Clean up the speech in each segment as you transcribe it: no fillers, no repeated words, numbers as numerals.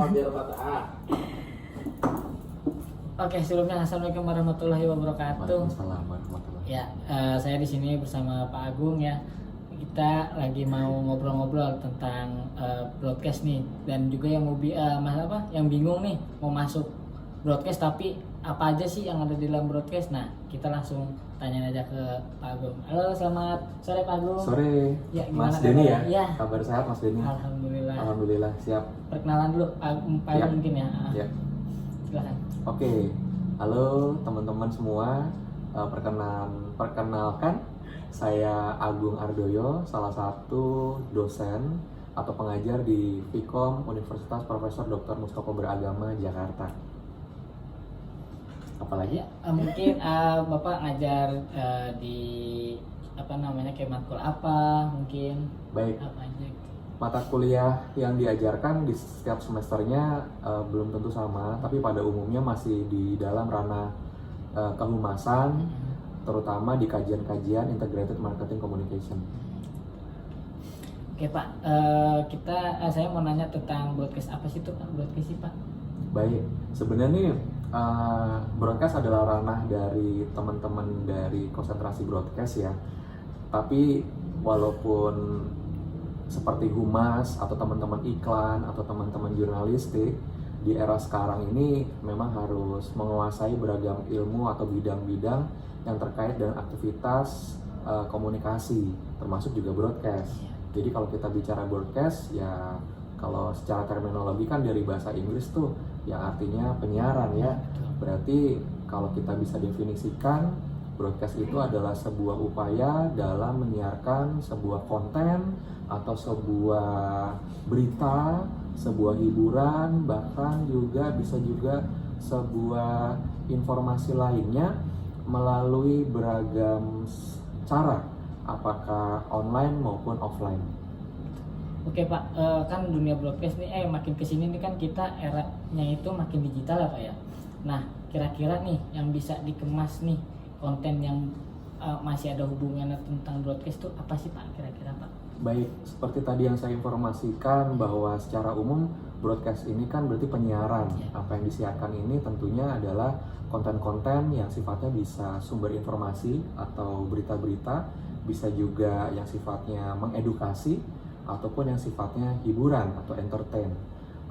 Oke, sebelumnya assalamualaikum warahmatullahi wabarakatuh. Waalaikumsalam warahmatullahi. Ya, saya di sini bersama Pak Agung ya. Kita lagi mau ngobrol-ngobrol tentang broadcast nih, dan juga yang mau yang bingung nih mau masuk broadcast tapi apa aja sih yang ada di dalam broadcast. Nah, kita langsung tanya aja ke Pak Agung. Halo, selamat sore Pak Agung. Sore, Ya, Mas gimana Denny ya? kabarnya? Ya. Kabar sehat Mas Denny? Alhamdulillah. Alhamdulillah, siap. Perkenalan dulu Pak Agung Ya. mungkin ya. Ya. Silakan. Oke, halo teman-teman semua. Perkenalkan, saya Agung Ardoyo, salah satu dosen atau pengajar di Vkom Universitas Profesor Dr. Mustopo Beragama Jakarta. Apalagi? Ya, mungkin Bapak ngajar di Kematkul apa mungkin? Baik. Apa aja? Mata kuliah yang diajarkan di setiap semesternya belum tentu sama, tapi pada umumnya masih di dalam ranah kehumasan, terutama di kajian-kajian integrated marketing communication. Oke Pak, saya mau nanya tentang broadcast. Apa sih itu Pak, broadcast sih Pak? Baik, sebenarnya nih broadcast adalah ranah dari teman-teman dari konsentrasi broadcast ya. Tapi walaupun seperti humas atau teman-teman iklan atau teman-teman jurnalistik, di era sekarang ini memang harus menguasai beragam ilmu atau bidang-bidang yang terkait dengan aktivitas komunikasi, termasuk juga broadcast. Jadi kalau kita bicara broadcast, ya kalau secara terminologi kan dari bahasa Inggris tuh yang artinya penyiaran ya. Berarti kalau kita bisa definisikan, broadcast itu adalah sebuah upaya dalam menyiarkan sebuah konten atau sebuah berita, sebuah hiburan, bahkan bisa juga sebuah informasi lainnya melalui beragam cara, apakah online maupun offline. Oke Pak, kan dunia broadcast nih makin kesini nih kan kita eranya itu makin digital ya Pak ya. Nah, kira-kira nih yang bisa dikemas nih konten yang masih ada hubungannya tentang broadcast itu apa sih Pak kira-kira Pak? Baik, seperti tadi yang saya informasikan bahwa secara umum broadcast ini kan berarti penyiaran. Apa yang disiarkan ini tentunya adalah konten-konten yang sifatnya bisa sumber informasi atau berita-berita, bisa juga yang sifatnya mengedukasi, ataupun yang sifatnya hiburan atau entertain.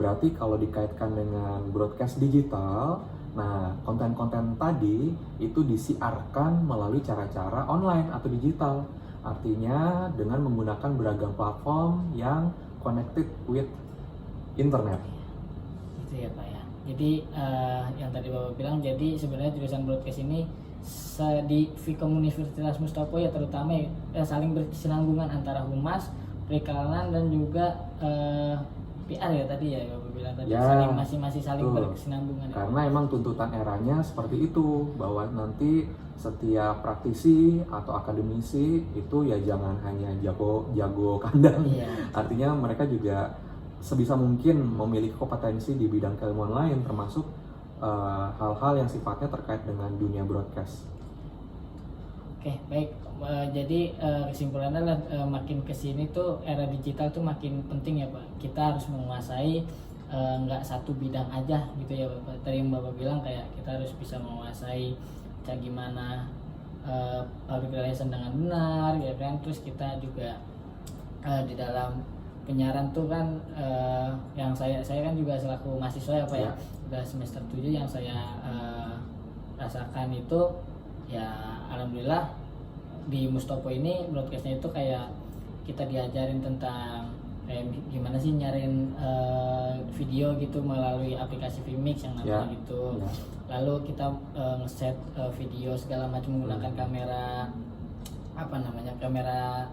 Berarti kalau dikaitkan dengan broadcast digital, nah konten-konten tadi itu disiarkan melalui cara-cara online atau digital. Artinya dengan menggunakan beragam platform yang connected with internet. Gitu ya Pak ya. Jadi yang tadi Bapak bilang, jadi sebenarnya jurusan broadcast ini di Vkom Universitas Mustopo ya terutama saling berkesinambungan antara humas, periklanan dan juga PR ya tadi ya Bapak bilang tadi Ya, masih saling berkesinambungan. Karena emang tuntutan eranya seperti itu, bahwa nanti setiap praktisi atau akademisi itu ya jangan hanya jago kandang. Artinya mereka juga sebisa mungkin memiliki kompetensi di bidang keilmuan lain, termasuk hal-hal yang sifatnya terkait dengan dunia broadcast. Oke, baik. Jadi kesimpulannya adalah makin kesini tuh era digital tuh makin penting ya Pak. Kita harus menguasai nggak satu bidang aja gitu ya Bapak. Tadi yang Bapak bilang kayak kita harus bisa menguasai kayak gimana public relation dengan benar ya kan. Terus kita juga di dalam penyiaran tuh kan yang saya kan juga selaku mahasiswa ya Pak ya. Udah semester 7 yang saya rasakan itu ya alhamdulillah di Mustopo ini broadcastnya itu kayak kita diajarin tentang kayak gimana sih nyariin video gitu melalui aplikasi Vmix yang namanya gitu. Lalu kita ngeset video segala macam menggunakan kamera kamera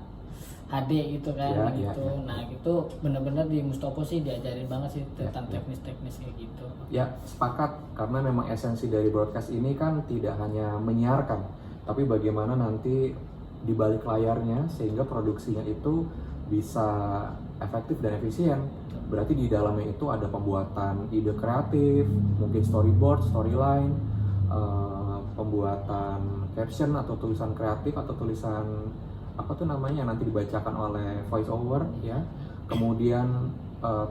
HD gitu kan gitu. Nah itu benar-benar di Mustopo sih diajarin banget sih tentang teknis-teknis kayak gitu. Ya sepakat, karena memang esensi dari broadcast ini kan tidak hanya menyiarkan, tapi bagaimana nanti di balik layarnya sehingga produksinya itu bisa efektif dan efisien. Berarti di dalamnya itu ada pembuatan ide kreatif, mungkin storyboard, storyline, pembuatan caption atau tulisan kreatif atau tulisan nanti dibacakan oleh voice over ya. Kemudian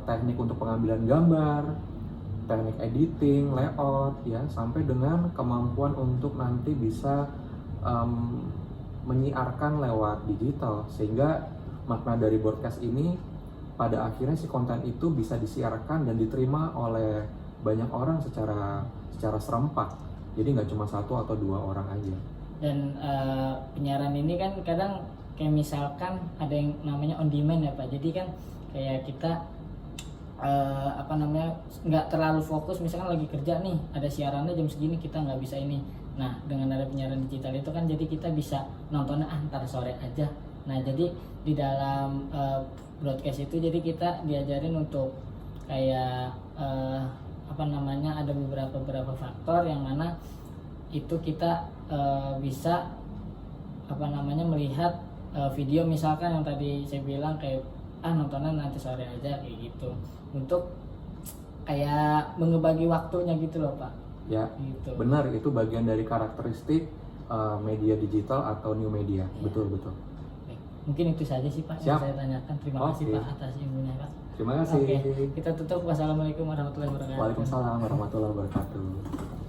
teknik untuk pengambilan gambar, teknik editing, layout, ya, sampai dengan kemampuan untuk nanti bisa menyiarkan lewat digital, sehingga makna dari broadcast ini pada akhirnya si konten itu bisa disiarkan dan diterima oleh banyak orang secara serempak. Jadi nggak cuma satu atau dua orang aja. Dan penyiaran ini kan kadang kayak misalkan ada yang namanya on demand ya Pak. Jadi kan kayak kita nggak terlalu fokus, misalkan lagi kerja nih ada siarannya jam segini kita nggak bisa ini. Nah dengan ada penyiaran digital itu kan jadi kita bisa nontonnya ntar sore aja. Nah jadi di dalam broadcast itu jadi kita diajarin untuk kayak ada beberapa faktor yang mana itu kita bisa melihat video misalkan yang tadi saya bilang kayak nontonnya nanti sore aja kayak gitu, untuk kayak mengebagi waktunya gitu loh Pak. Ya, gitu. Benar, itu bagian dari karakteristik media digital atau new media. Ya. Betul. Baik. Mungkin itu saja sih Pak yang saya tanyakan. Terima kasih Pak atas ilmunya Pak. Terima kasih. Oke, kita tutup. Wassalamualaikum warahmatullahi wabarakatuh. Waalaikumsalam warahmatullahi wabarakatuh.